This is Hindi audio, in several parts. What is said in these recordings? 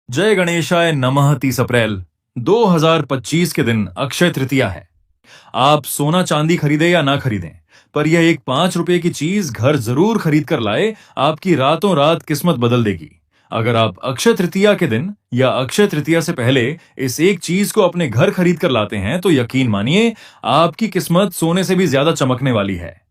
जय गणेशाय नमः। 30 अप्रैल 2025 के दिन अक्षय तृतीया है। आप सोना चांदी खरीदे या ना खरीदें, पर यह एक 5 रुपए की चीज घर जरूर खरीद कर लाए, आपकी रातों रात किस्मत बदल देगी। अगर आप अक्षय तृतीया के दिन या अक्षय तृतीया से पहले इस एक चीज को अपने घर खरीद कर लाते हैं, तो यकीन मानिए आपकी किस्मत सोने से भी ज्यादा चमकने वाली है।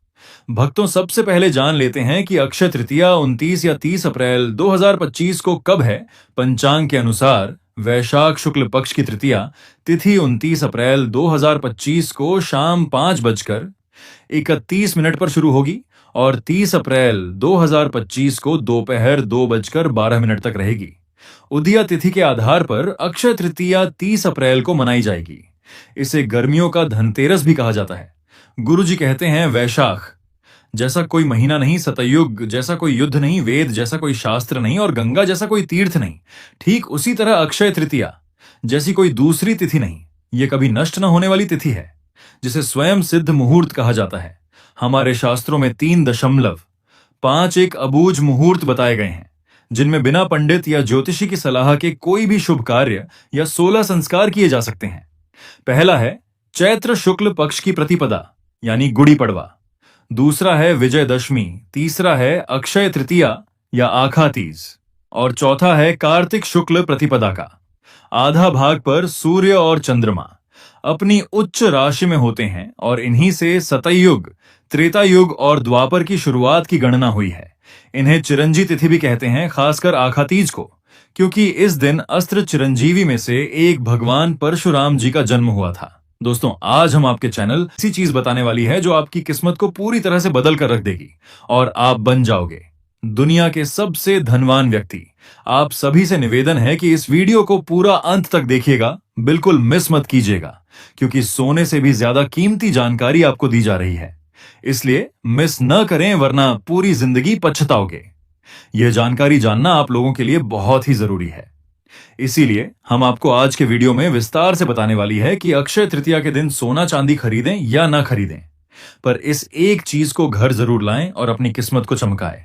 भक्तों, सबसे पहले जान लेते हैं कि अक्षय तृतीया 29 या 30 अप्रैल 2025 को कब है। पंचांग के अनुसार वैशाख शुक्ल पक्ष की तृतीया तिथि 29 अप्रैल 2025 को शाम 5:31 पर शुरू होगी और 30 अप्रैल 2025 को दोपहर 2:12 तक रहेगी। उदया तिथि के आधार पर अक्षय तृतीया 30 अप्रैल को मनाई जाएगी। इसे गर्मियों का धनतेरस भी कहा जाता है। गुरुजी कहते हैं, वैशाख जैसा कोई महीना नहीं, सतयुग जैसा कोई युद्ध नहीं, वेद जैसा कोई शास्त्र नहीं और गंगा जैसा कोई तीर्थ नहीं। ठीक उसी तरह अक्षय तृतीया जैसी कोई दूसरी तिथि नहीं। ये कभी नष्ट न होने वाली तिथि है, जिसे स्वयं सिद्ध मुहूर्त कहा जाता है। हमारे शास्त्रों में 3.5 एक अबूझ मुहूर्त बताए गए हैं, जिनमें बिना पंडित या ज्योतिषी की सलाह के कोई भी शुभ कार्य या 16 संस्कार किए जा सकते हैं। पहला है चैत्र शुक्ल पक्ष की प्रतिपदा यानी गुड़ी पड़वा। दूसरा है विजयदशमी। तीसरा है अक्षय तृतीया या आखा तीज और चौथा है कार्तिक शुक्ल प्रतिपदा का। आधा भाग पर सूर्य और चंद्रमा अपनी उच्च राशि में होते हैं और इन्हीं से सतयुग, त्रेता युग और द्वापर की शुरुआत की गणना हुई है। इन्हें चिरंजी तिथि भी कहते हैं, खासकर आखा तीज को, क्योंकि इस दिन अस्त्र चिरंजीवी में से एक भगवान परशुराम जी का जन्म हुआ था। दोस्तों, आज हम आपके चैनल ऐसी चीज बताने वाली है जो आपकी किस्मत को पूरी तरह से बदल कर रख देगी और आप बन जाओगे दुनिया के सबसे धनवान व्यक्ति। आप सभी से निवेदन है कि इस वीडियो को पूरा अंत तक देखिएगा, बिल्कुल मिस मत कीजिएगा, क्योंकि सोने से भी ज्यादा कीमती जानकारी आपको दी जा रही है। इसलिए मिस न करें, वरना पूरी जिंदगी पछताओगे। यह जानकारी जानना आप लोगों के लिए बहुत ही जरूरी है। इसीलिए हम आपको आज के वीडियो में विस्तार से बताने वाली है कि अक्षय तृतीया के दिन सोना चांदी खरीदें या ना खरीदें, पर इस एक चीज को घर जरूर लाएं और अपनी किस्मत को चमकाएं।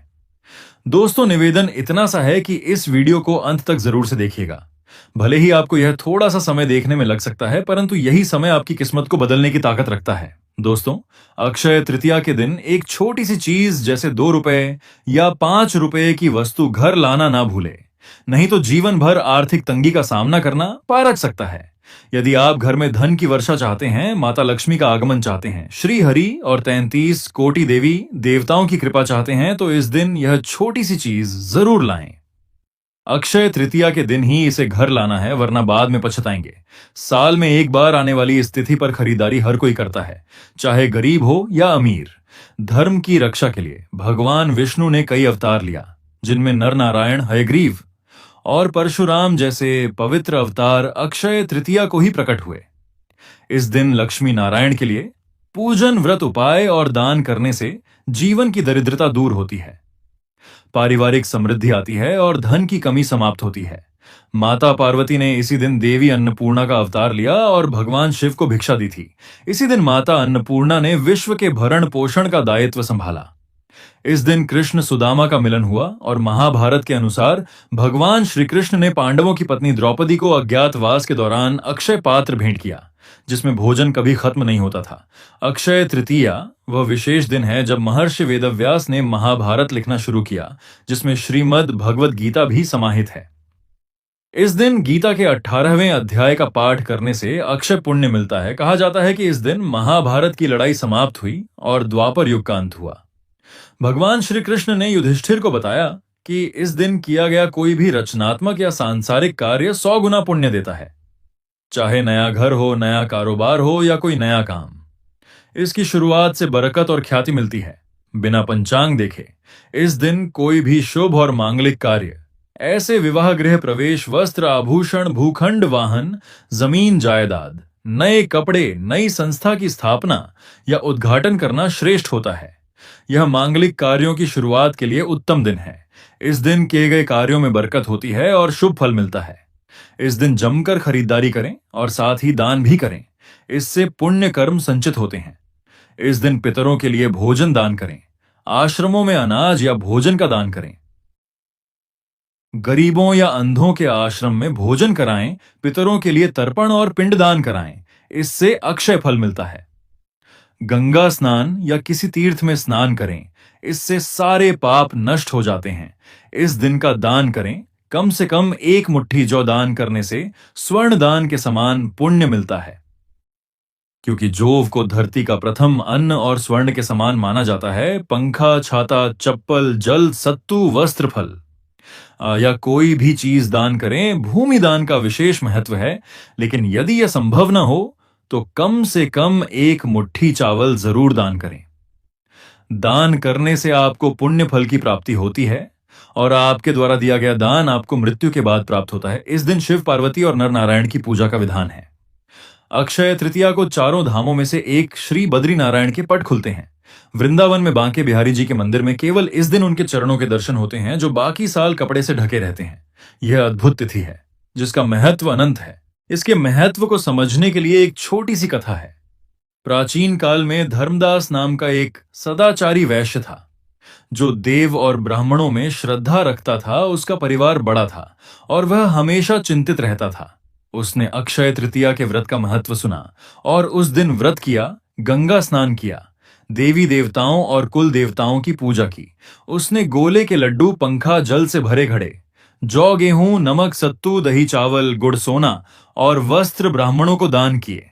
दोस्तों, निवेदन इतना सा है कि इस वीडियो को अंत तक जरूर से देखिएगा। भले ही आपको यह थोड़ा सा समय देखने में लग सकता है, परंतु यही समय आपकी किस्मत को बदलने की ताकत रखता है। दोस्तों, अक्षय तृतीया के दिन एक छोटी सी चीज जैसे 2 रुपए या 5 रुपए की वस्तु घर लाना ना भूले, नहीं तो जीवन भर आर्थिक तंगी का सामना करना पारक सकता है। यदि आप घर में धन की वर्षा चाहते हैं, माता लक्ष्मी का आगमन चाहते हैं, श्री हरि और 33 कोटि देवी देवताओं की कृपा चाहते हैं, तो इस दिन यह छोटी सी चीज जरूर लाएं। अक्षय तृतीया के दिन ही इसे घर लाना है, वरना बाद में पछताएंगे। साल में एक बार आने वाली इस तिथि पर खरीदारी हर कोई करता है, चाहे गरीब हो या अमीर। धर्म की रक्षा के लिए भगवान विष्णु ने कई अवतार लिया, जिनमें नर नारायण, हयग्रीव और परशुराम जैसे पवित्र अवतार अक्षय तृतीया को ही प्रकट हुए। इस दिन लक्ष्मी नारायण के लिए पूजन, व्रत, उपाय और दान करने से जीवन की दरिद्रता दूर होती है, पारिवारिक समृद्धि आती है और धन की कमी समाप्त होती है। माता पार्वती ने इसी दिन देवी अन्नपूर्णा का अवतार लिया और भगवान शिव को भिक्षा दी थी। इसी दिन माता अन्नपूर्णा ने विश्व के भरण पोषण का दायित्व संभाला। इस दिन कृष्ण सुदामा का मिलन हुआ और महाभारत के अनुसार भगवान श्री कृष्ण ने पांडवों की पत्नी द्रौपदी को अज्ञातवास के दौरान अक्षय पात्र भेंट किया, जिसमें भोजन कभी खत्म नहीं होता था। अक्षय तृतीया वह विशेष दिन है जब महर्षि वेदव्यास ने महाभारत लिखना शुरू किया, जिसमें श्रीमद् भगवद गीता भी समाहित है। इस दिन गीता के 18वें अध्याय का पाठ करने से अक्षय पुण्य मिलता है। कहा जाता है कि इस दिन महाभारत की लड़ाई समाप्त हुई और द्वापर युग का अंत हुआ। भगवान श्री कृष्ण ने युधिष्ठिर को बताया कि इस दिन किया गया कोई भी रचनात्मक या सांसारिक कार्य 100 गुना पुण्य देता है, चाहे नया घर हो, नया कारोबार हो या कोई नया काम। इसकी शुरुआत से बरकत और ख्याति मिलती है। बिना पंचांग देखे इस दिन कोई भी शुभ और मांगलिक कार्य, ऐसे विवाह गृह प्रवेश, वस्त्र आभूषण, भूखंड, वाहन, जमीन जायदाद, नए कपड़े, नई संस्था की स्थापना या उद्घाटन करना श्रेष्ठ होता है। यह मांगलिक कार्यों की शुरुआत के लिए उत्तम दिन है। इस दिन किए गए कार्यों में बरकत होती है और शुभ फल मिलता है। इस दिन जमकर खरीदारी करें और साथ ही दान भी करें, इससे पुण्य कर्म संचित होते हैं। इस दिन पितरों के लिए भोजन दान करें, आश्रमों में अनाज या भोजन का दान करें। गरीबों या अंधों के आश्रम में भोजन कराएं, पितरों के लिए तर्पण और पिंडदान कराएं। इससे अक्षय फल मिलता है। गंगा स्नान या किसी तीर्थ में स्नान करें, इससे सारे पाप नष्ट हो जाते हैं। इस दिन का दान करें, कम से कम 1 मुट्ठी जौ दान करने से स्वर्ण दान के समान पुण्य मिलता है। क्योंकि जौव को धरती का प्रथम अन्न और स्वर्ण के समान माना जाता है, पंखा, छाता, चप्पल, जल, सत्तू, वस्त्र, फल या कोई भी चीज दान करें, भूमि दान का विशेष महत्व है। लेकिन यदि यह संभव न हो तो कम से कम 1 मुट्ठी चावल जरूर दान करें। दान करने से आपको पुण्य फल की प्राप्ति होती है और आपके द्वारा दिया गया दान आपको मृत्यु के बाद प्राप्त होता है। इस दिन शिव, पार्वती और नर नारायण की पूजा का विधान है। अक्षय तृतीया को चारों धामों में से एक श्री बद्री नारायण के पट खुलते हैं। वृंदावन में बांके बिहारी जी के मंदिर में केवल इस दिन उनके चरणों के दर्शन होते हैं, जो बाकी साल कपड़े से ढके रहते हैं। यह अद्भुत तिथि है जिसका महत्व अनंत है। इसके महत्व को समझने के लिए एक छोटी सी कथा है। प्राचीन काल में धर्मदास नाम का एक सदाचारी वैश्य था, जो देव और ब्राह्मणों में श्रद्धा रखता था। उसका परिवार बड़ा था और वह हमेशा चिंतित रहता था। उसने अक्षय तृतीया के व्रत का महत्व सुना और उस दिन व्रत किया, गंगा स्नान किया, देवी देवताओं और कुल देवताओं की पूजा की। उसने गोले के लड्डू, पंखा, जल से भरे घड़े, जौ, गेहूं, नमक, सत्तू, दही, चावल, गुड़, सोना और वस्त्र ब्राह्मणों को दान किए।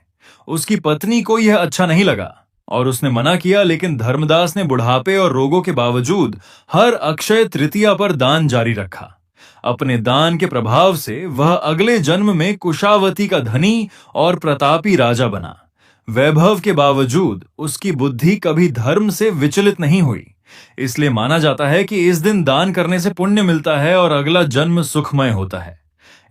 उसकी पत्नी को यह अच्छा नहीं लगा और उसने मना किया, लेकिन धर्मदास ने बुढ़ापे और रोगों के बावजूद हर अक्षय तृतीया पर दान जारी रखा। अपने दान के प्रभाव से वह अगले जन्म में कुशावती का धनी और प्रतापी राजा बना। वैभव के बावजूद उसकी बुद्धि कभी धर्म से विचलित नहीं हुई। इसलिए माना जाता है कि इस दिन दान करने से पुण्य मिलता है और अगला जन्म सुखमय होता है।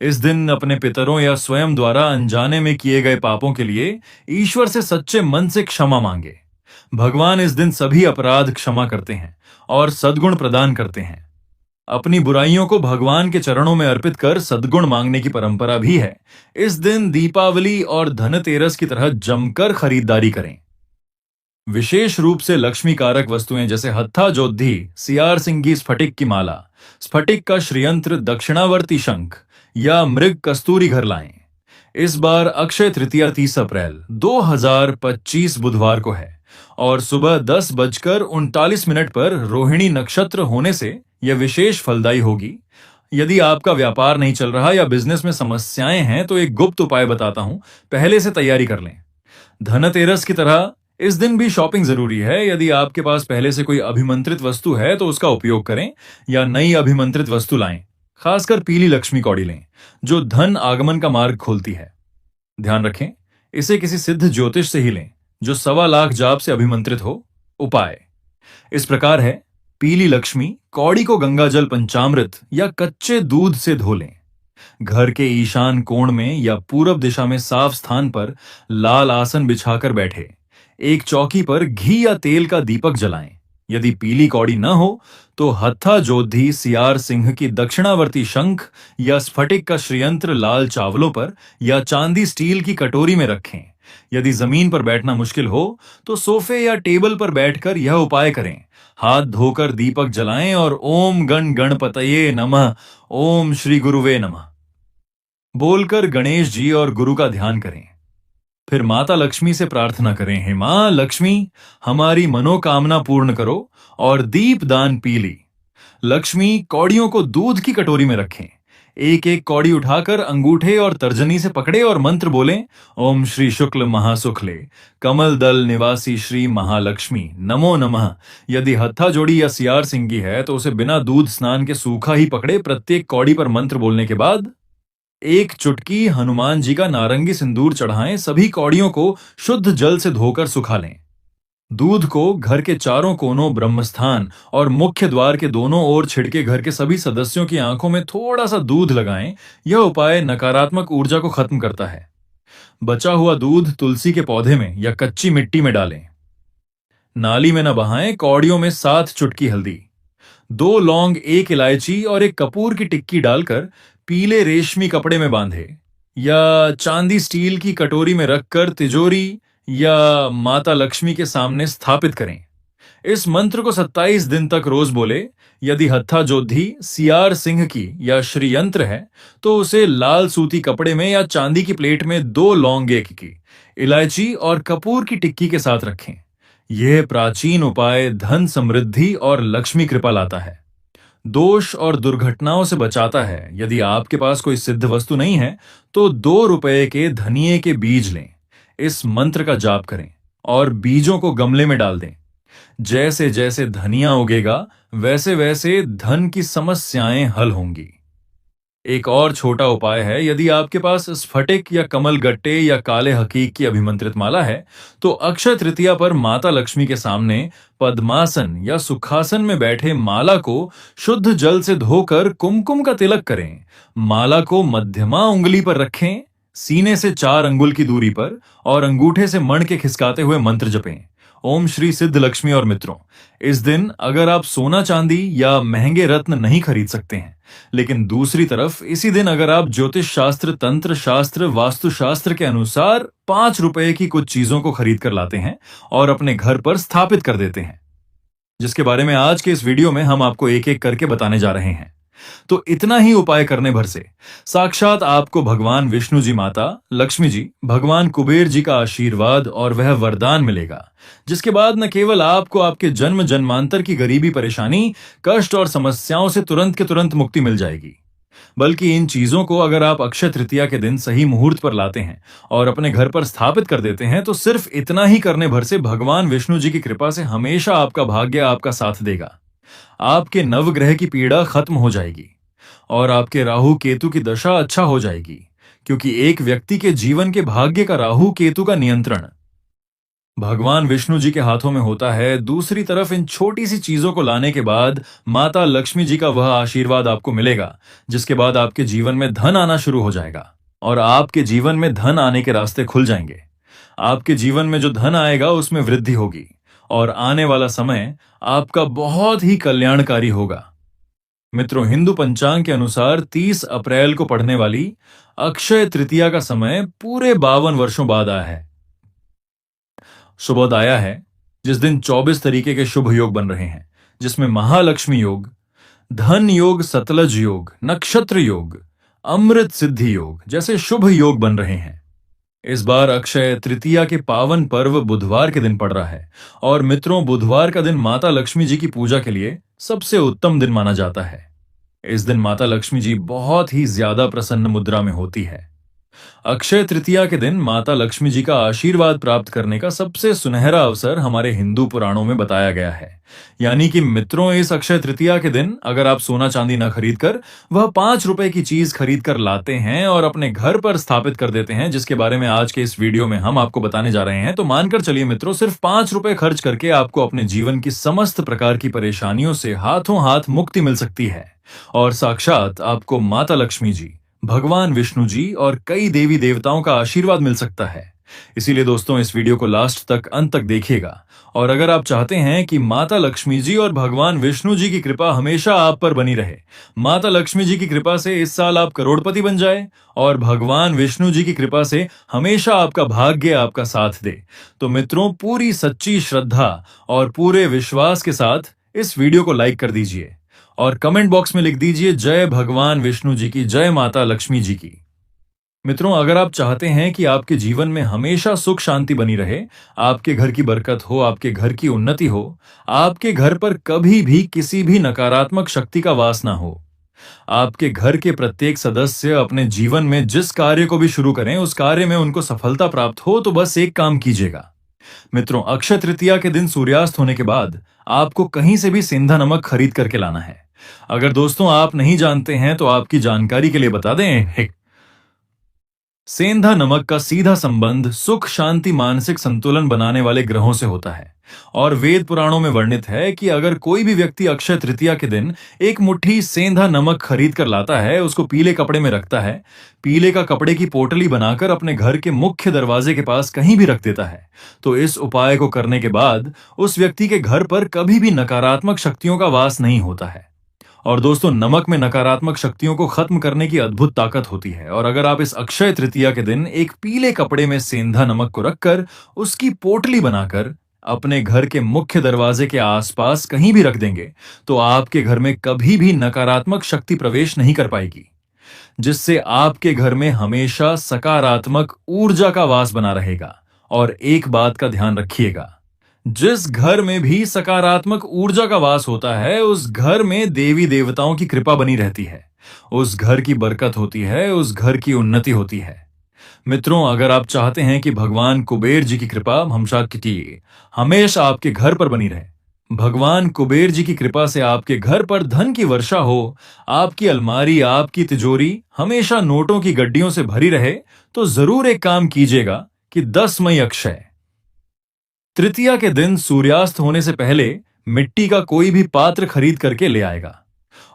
इस दिन अपने पितरों या स्वयं द्वारा अनजाने में किए गए पापों के लिए ईश्वर से सच्चे मन से क्षमा मांगे। भगवान इस दिन सभी अपराध क्षमा करते हैं और सद्गुण प्रदान करते हैं। अपनी बुराइयों को भगवान के चरणों में अर्पित कर सद्गुण मांगने की परंपरा भी है। इस दिन दीपावली और धनतेरस की तरह जमकर खरीदारी करें। विशेष रूप से लक्ष्मी कारक वस्तुएं जैसे हत्था जोधी, सियार सिंगी स्फटिक की माला, स्फटिक का श्रीयंत्र, दक्षिणावर्ती शंख या मृग कस्तूरी घर लाएं। इस बार अक्षय तृतीया 30 अप्रैल 2025 बुधवार को है और सुबह 10:39 पर रोहिणी नक्षत्र होने से यह विशेष फलदायी होगी। यदि आपका व्यापार नहीं चल रहा या बिजनेस में समस्याएं हैं तो एक गुप्त उपाय बताता हूं, पहले से तैयारी कर लें। धनतेरस की तरह इस दिन भी शॉपिंग जरूरी है। यदि आपके पास पहले से कोई अभिमंत्रित वस्तु है तो उसका उपयोग करें या नई अभिमंत्रित वस्तु लाएं। खासकर पीली लक्ष्मी कौड़ी लें, जो धन आगमन का मार्ग खोलती है। ध्यान रखें, इसे किसी सिद्ध ज्योतिष से ही लें जो 1.25 लाख जाप से अभिमंत्रित हो। उपाय इस प्रकार है। पीली लक्ष्मी कौड़ी को गंगाजल, पंचामृत या कच्चे दूध से धो लें। घर के ईशान कोण में या पूरब दिशा में साफ स्थान पर लाल आसन बिछाकर बैठे। एक चौकी पर घी या तेल का दीपक जलाएं। यदि पीली कौड़ी न हो तो हत्था जोधी, सियार सिंह की दक्षिणावर्ती शंख या स्फटिक का श्रीयंत्र लाल चावलों पर या चांदी स्टील की कटोरी में रखें। यदि जमीन पर बैठना मुश्किल हो तो सोफे या टेबल पर बैठकर यह उपाय करें। हाथ धोकर दीपक जलाएं और ओम गण गणपतये नमः, ओम श्री गुरुवे नमः बोलकर गणेश जी और गुरु का ध्यान करें। फिर माता लक्ष्मी से प्रार्थना करें, हे मां लक्ष्मी, हमारी मनोकामना पूर्ण करो और दीप दान पीली लक्ष्मी कौड़ियों को दूध की कटोरी में रखें। एक एक कौड़ी उठाकर अंगूठे और तर्जनी से पकड़े और मंत्र बोलें, ओम श्री शुक्ल महासुखले कमल दल निवासी श्री महालक्ष्मी नमो नमः। यदि हत्था जोड़ी या सियार सिंगी है तो उसे बिना दूध स्नान के सूखा ही पकड़े। प्रत्येक कौड़ी पर मंत्र बोलने के बाद एक चुटकी हनुमान जी का नारंगी सिंदूर चढ़ाएं। सभी कौड़ियों को शुद्ध जल से धोकर सुखा लें। दूध को घर के चारों कोनों, ब्रह्मस्थान और मुख्य द्वार के दोनों ओर छिड़के घर के सभी सदस्यों की आंखों में थोड़ा सा दूध लगाएं। यह उपाय नकारात्मक ऊर्जा को खत्म करता है। बचा हुआ दूध तुलसी के पौधे में या कच्ची मिट्टी में डालें। नाली में न बहाएं। कौड़ियों में 7 चुटकी हल्दी, 2 लौंग, 1 इलायची और 1 कपूर की टिक्की डालकर पीले रेशमी कपड़े में बांधे या चांदी स्टील की कटोरी में रखकर तिजोरी या माता लक्ष्मी के सामने स्थापित करें। इस मंत्र को 27 दिन तक रोज बोले। यदि हत्था जोधी सियार सिंह की या श्री यंत्र है तो उसे लाल सूती कपड़े में या चांदी की प्लेट में 2 लौंग एक की, इलायची और कपूर की टिक्की के साथ रखें। यह प्राचीन उपाय धन समृद्धि और लक्ष्मी कृपा लाता है, दोष और दुर्घटनाओं से बचाता है। यदि आपके पास कोई सिद्ध वस्तु नहीं है तो 2 रुपए के धनिये के बीज लें, इस मंत्र का जाप करें और बीजों को गमले में डाल दें। जैसे जैसे धनिया उगेगा वैसे वैसे धन की समस्याएं हल होंगी। एक और छोटा उपाय है, यदि आपके पास स्फटिक या कमल गट्टे या काले हकीक की अभिमंत्रित माला है तो अक्षय तृतीया पर माता लक्ष्मी के सामने पद्मासन या सुखासन में बैठे माला को शुद्ध जल से धोकर कुमकुम का तिलक करें। माला को मध्यमा उंगली पर रखें, सीने से 4 अंगुल की दूरी पर, और अंगूठे से मण के खिसकाते हुए मंत्र जपें, ओम श्री सिद्ध लक्ष्मी। और मित्रों, इस दिन अगर आप सोना चांदी या महंगे रत्न नहीं खरीद सकते हैं, लेकिन दूसरी तरफ इसी दिन अगर आप ज्योतिष शास्त्र, तंत्र शास्त्र, वास्तु शास्त्र के अनुसार 5 रुपए की कुछ चीजों को खरीद कर लाते हैं और अपने घर पर स्थापित कर देते हैं, जिसके बारे में आज के इस वीडियो में हम आपको एक एक करके बताने जा रहे हैं, तो इतना ही उपाय करने भर से साक्षात आपको भगवान विष्णु जी, माता लक्ष्मी जी, भगवान कुबेर जी का आशीर्वाद और वह वरदान मिलेगा, जिसके बाद न केवल आपको आपके जन्म जन्मांतर की गरीबी, परेशानी, कष्ट और समस्याओं से तुरंत के तुरंत मुक्ति मिल जाएगी, बल्कि इन चीजों को अगर आप अक्षय तृतीया के दिन सही मुहूर्त पर लाते हैं और अपने घर पर स्थापित कर देते हैं तो सिर्फ इतना ही करने भर से भगवान विष्णु जी की कृपा से हमेशा आपका भाग्य आपका साथ देगा। आपके नवग्रह की पीड़ा खत्म हो जाएगी और आपके राहु केतु की दशा अच्छा हो जाएगी, क्योंकि एक व्यक्ति के जीवन के भाग्य का राहु केतु का नियंत्रण भगवान विष्णु जी के हाथों में होता है। दूसरी तरफ इन छोटी सी चीजों को लाने के बाद माता लक्ष्मी जी का वह आशीर्वाद आपको मिलेगा, जिसके बाद आपके जीवन में धन आना शुरू हो जाएगा और आपके जीवन में धन आने के रास्ते खुल जाएंगे। आपके जीवन में जो धन आएगा उसमें वृद्धि होगी और आने वाला समय आपका बहुत ही कल्याणकारी होगा। मित्रों, हिंदू पंचांग के अनुसार 30 अप्रैल को पड़ने वाली अक्षय तृतीया का समय पूरे 52 वर्षों बाद आया है। शुभोदय आया है, जिस दिन 24 तरीके के शुभ योग बन रहे हैं, जिसमें महालक्ष्मी योग, धन योग, सतलज योग, नक्षत्र योग, अमृत सिद्धि योग जैसे शुभ योग बन रहे हैं। इस बार अक्षय तृतीया के पावन पर्व बुधवार के दिन पड़ रहा है और मित्रों, बुधवार का दिन माता लक्ष्मी जी की पूजा के लिए सबसे उत्तम दिन माना जाता है। इस दिन माता लक्ष्मी जी बहुत ही ज्यादा प्रसन्न मुद्रा में होती है। अक्षय तृतीया के दिन माता लक्ष्मी जी का आशीर्वाद प्राप्त करने का सबसे सुनहरा अवसर हमारे हिंदू पुराणों में बताया गया है। यानी कि मित्रों, इस अक्षय तृतीया के दिन अगर आप सोना चांदी न खरीद कर वह 5 रुपए की चीज खरीद कर लाते हैं और अपने घर पर स्थापित कर देते हैं, जिसके बारे में आज के इस वीडियो में हम आपको बताने जा रहे हैं, तो मानकर चलिए मित्रों, सिर्फ 5 रुपए खर्च करके आपको अपने जीवन की समस्त प्रकार की परेशानियों से हाथों हाथ मुक्ति मिल सकती है और साक्षात आपको माता लक्ष्मी जी, भगवान विष्णु जी और कई देवी देवताओं का आशीर्वाद मिल सकता है। इसीलिए दोस्तों, इस वीडियो को लास्ट तक, अंत तक देखिएगा। और अगर आप चाहते हैं कि माता लक्ष्मी जी और भगवान विष्णु जी की कृपा हमेशा आप पर बनी रहे, माता लक्ष्मी जी की कृपा से इस साल आप करोड़पति बन जाए और भगवान विष्णु जी की कृपा से हमेशा आपका भाग्य आपका साथ दे, तो मित्रों, पूरी सच्ची श्रद्धा और पूरे विश्वास के साथ इस वीडियो को लाइक कर दीजिए और कमेंट बॉक्स में लिख दीजिए जय भगवान विष्णु जी की, जय माता लक्ष्मी जी की। मित्रों, अगर आप चाहते हैं कि आपके जीवन में हमेशा सुख शांति बनी रहे, आपके घर की बरकत हो, आपके घर की उन्नति हो, आपके घर पर कभी भी किसी भी नकारात्मक शक्ति का वास ना हो, आपके घर के प्रत्येक सदस्य अपने जीवन में जिस कार्य को भी शुरू करें उस कार्य में उनको सफलता प्राप्त हो, तो बस एक काम कीजिएगा मित्रों, अक्षय तृतीया के दिन सूर्यास्त होने के बाद आपको कहीं से भी सेंधा नमक खरीद करके लाना है। अगर दोस्तों आप नहीं जानते हैं तो आपकी जानकारी के लिए बता दें, सेंधा नमक का सीधा संबंध सुख शांति मानसिक संतुलन बनाने वाले ग्रहों से होता है और वेद पुराणों में वर्णित है कि अगर कोई भी व्यक्ति अक्षय तृतीया के दिन एक मुट्ठी सेंधा नमक खरीद कर लाता है, उसको पीले कपड़े में रखता है, पीले का कपड़े की पोटली बनाकर अपने घर के मुख्य दरवाजे के पास कहीं भी रख देता है, तो इस उपाय को करने के बाद उस व्यक्ति के घर पर कभी भी नकारात्मक शक्तियों का वास नहीं होता है। और दोस्तों, नमक में नकारात्मक शक्तियों को खत्म करने की अद्भुत ताकत होती है और अगर आप इस अक्षय तृतीया के दिन एक पीले कपड़े में सेंधा नमक को रखकर उसकी पोटली बनाकर अपने घर के मुख्य दरवाजे के आसपास कहीं भी रख देंगे तो आपके घर में कभी भी नकारात्मक शक्ति प्रवेश नहीं कर पाएगी, जिससे आपके घर में हमेशा सकारात्मक ऊर्जा का वास बना रहेगा। और एक बात का ध्यान रखिएगा, जिस घर में भी सकारात्मक ऊर्जा का वास होता है उस घर में देवी देवताओं की कृपा बनी रहती है, उस घर की बरकत होती है, उस घर की उन्नति होती है। मित्रों, अगर आप चाहते हैं कि भगवान कुबेर जी की कृपा हमेशा आपके घर पर बनी रहे, भगवान कुबेर जी की कृपा से आपके घर पर धन की वर्षा हो, आपकी अलमारी, आपकी तिजोरी हमेशा नोटों की गड्डियों से भरी रहे, तो जरूर एक काम कीजिएगा कि 10 मई अक्षय तृतीया के दिन सूर्यास्त होने से पहले मिट्टी का कोई भी पात्र खरीद करके ले आएगा।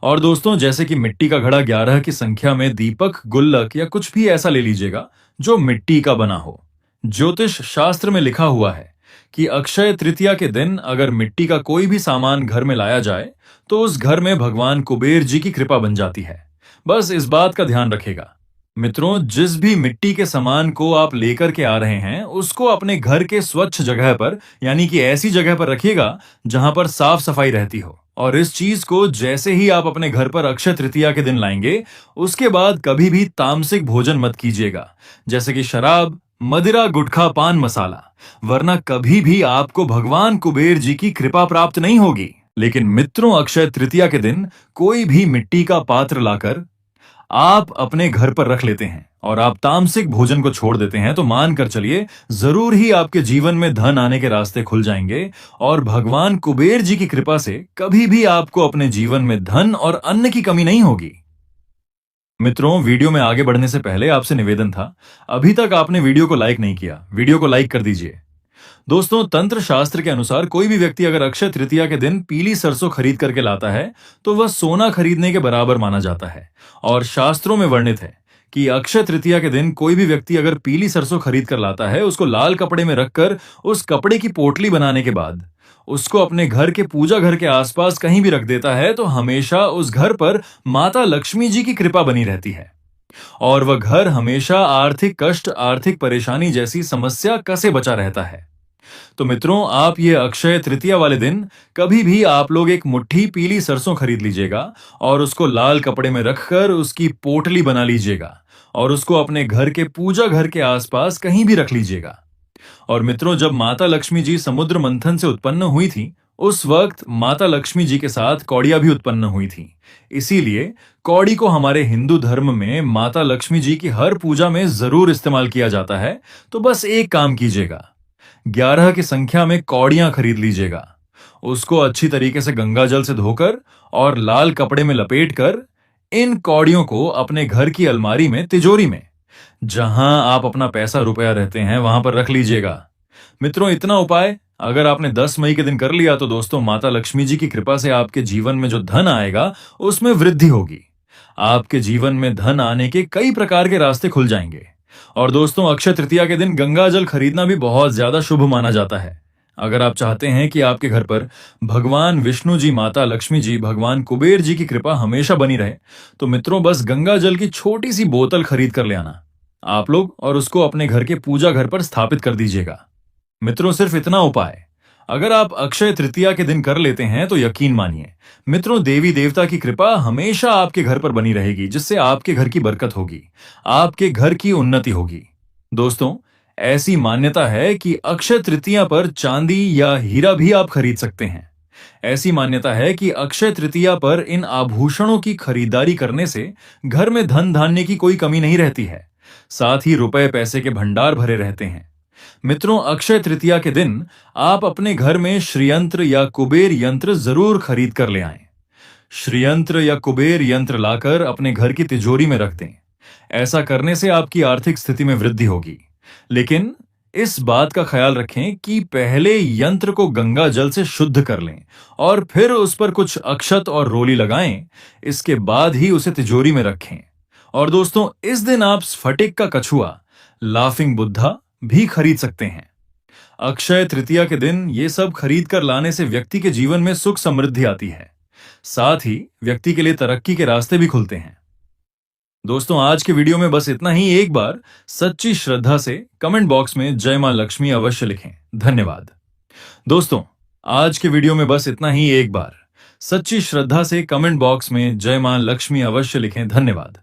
और दोस्तों, जैसे कि मिट्टी का घड़ा 11 की संख्या में दीपक, गुल्लक या कुछ भी ऐसा ले लीजिएगा जो मिट्टी का बना हो। ज्योतिष शास्त्र में लिखा हुआ है कि अक्षय तृतीया के दिन अगर मिट्टी का कोई भी सामान घर में लाया जाए तो उस घर में भगवान कुबेर जी की कृपा बन जाती है। बस इस बात का ध्यान रखेगा। मित्रों, जिस भी मिट्टी के सामान को आप लेकर के आ रहे हैं उसको अपने घर के स्वच्छ जगह पर, यानी कि ऐसी जगह पर रखिएगा जहां पर साफ सफाई रहती हो। और इस चीज को जैसे ही आप अपने घर पर अक्षय तृतीया के दिन लाएंगे उसके बाद कभी भी तामसिक भोजन मत कीजिएगा, जैसे कि शराब, मदिरा, गुटखा, पान मसाला, वरना कभी भी आपको भगवान कुबेर जी की कृपा प्राप्त नहीं होगी। लेकिन मित्रों, अक्षय तृतीया के दिन कोई भी मिट्टी का पात्र लाकर आप अपने घर पर रख लेते हैं और आप तामसिक भोजन को छोड़ देते हैं, तो मानकर चलिए जरूर ही आपके जीवन में धन आने के रास्ते खुल जाएंगे और भगवान कुबेर जी की कृपा से कभी भी आपको अपने जीवन में धन और अन्न की कमी नहीं होगी। मित्रों, वीडियो में आगे बढ़ने से पहले आपसे निवेदन था, अभी तक आपने वीडियो को लाइक नहीं किया, वीडियो को लाइक कर दीजिए। दोस्तों, तंत्र शास्त्र के अनुसार कोई भी व्यक्ति अगर अक्षय तृतीया के दिन पीली सरसों खरीद करके लाता है तो वह सोना खरीदने के बराबर माना जाता है। और शास्त्रों में वर्णित है कि अक्षय तृतीया के दिन कोई भी व्यक्ति अगर पीली सरसों खरीद कर लाता है, उसको लाल कपड़े में रखकर उस कपड़े की पोटली बनाने के बाद उसको अपने घर के पूजा घर के आसपास कहीं भी रख देता है तो हमेशा उस घर पर माता लक्ष्मी जी की कृपा बनी रहती है और वह घर हमेशा आर्थिक कष्ट, आर्थिक परेशानी जैसी समस्या से बचा रहता है। तो मित्रों, आप ये अक्षय तृतीया वाले दिन कभी भी आप लोग एक मुट्ठी पीली सरसों खरीद लीजिएगा और उसको लाल कपड़े में रखकर उसकी पोटली बना लीजिएगा और उसको अपने घर के पूजा घर के आसपास कहीं भी रख लीजिएगा। और मित्रों, जब माता लक्ष्मी जी समुद्र मंथन से उत्पन्न हुई थी उस वक्त माता लक्ष्मी जी के साथ कौड़ियां भी उत्पन्न हुई थी, इसीलिए कौड़ी को हमारे हिंदू धर्म में माता लक्ष्मी जी की हर पूजा में जरूर इस्तेमाल किया जाता है। तो बस एक काम कीजिएगा, 11 की संख्या में कौड़ियां खरीद लीजिएगा, उसको अच्छी तरीके से गंगा जल से धोकर और लाल कपड़े में लपेटकर इन कौड़ियों को अपने घर की अलमारी में, तिजोरी में, जहां आप अपना पैसा रुपया रहते हैं वहां पर रख लीजिएगा। मित्रों, इतना उपाय अगर आपने 10 मई के दिन कर लिया तो दोस्तों, माता लक्ष्मी जी की कृपा से आपके जीवन में जो धन आएगा उसमें वृद्धि होगी। आपके जीवन में धन आने के कई प्रकार के रास्ते खुल जाएंगे। और दोस्तों, अक्षय तृतीया के दिन गंगा जल खरीदना भी बहुत ज्यादा शुभ माना जाता है। अगर आप चाहते हैं कि आपके घर पर भगवान विष्णु जी, माता लक्ष्मी जी, भगवान कुबेर जी की कृपा हमेशा बनी रहे, तो मित्रों बस गंगा जल की छोटी सी बोतल खरीद कर ले आना आप लोग और उसको अपने घर के पूजा घर पर स्थापित कर दीजिएगा। मित्रों, सिर्फ इतना उपाय अगर आप अक्षय तृतीया के दिन कर लेते हैं तो यकीन मानिए मित्रों, देवी देवता की कृपा हमेशा आपके घर पर बनी रहेगी, जिससे आपके घर की बरकत होगी, आपके घर की उन्नति होगी। दोस्तों, ऐसी मान्यता है कि अक्षय तृतीया पर चांदी या हीरा भी आप खरीद सकते हैं। ऐसी मान्यता है कि अक्षय तृतीया पर इन आभूषणों की खरीदारी करने से घर में धन धान्य की कोई कमी नहीं रहती है, साथ ही रुपए पैसे के भंडार भरे रहते हैं। मित्रों, अक्षय तृतीया के दिन आप अपने घर में श्रीयंत्र या कुबेर यंत्र जरूर खरीद कर ले आएं। श्रीयंत्र या कुबेर यंत्र लाकर अपने घर की तिजोरी में रख दें। ऐसा करने से आपकी आर्थिक स्थिति में वृद्धि होगी। लेकिन इस बात का ख्याल रखें कि पहले यंत्र को गंगा जल से शुद्ध कर लें और फिर उस पर कुछ अक्षत और रोली लगाएं। इसके बाद ही उसे तिजोरी में रखें। और दोस्तों, इस दिन आप स्फटिक का कछुआ, लाफिंग बुद्धा भी खरीद सकते हैं। अक्षय तृतीया के दिन ये सब खरीद कर लाने से व्यक्ति के जीवन में सुख समृद्धि आती है, साथ ही व्यक्ति के लिए तरक्की के रास्ते भी खुलते हैं। दोस्तों, आज के वीडियो में बस इतना ही। एक बार सच्ची श्रद्धा से कमेंट बॉक्स में जय मां लक्ष्मी अवश्य लिखें। धन्यवाद। दोस्तों, आज के वीडियो में बस इतना ही। एक बार सच्ची श्रद्धा से कमेंट बॉक्स में जय मां लक्ष्मी अवश्य लिखें। धन्यवाद।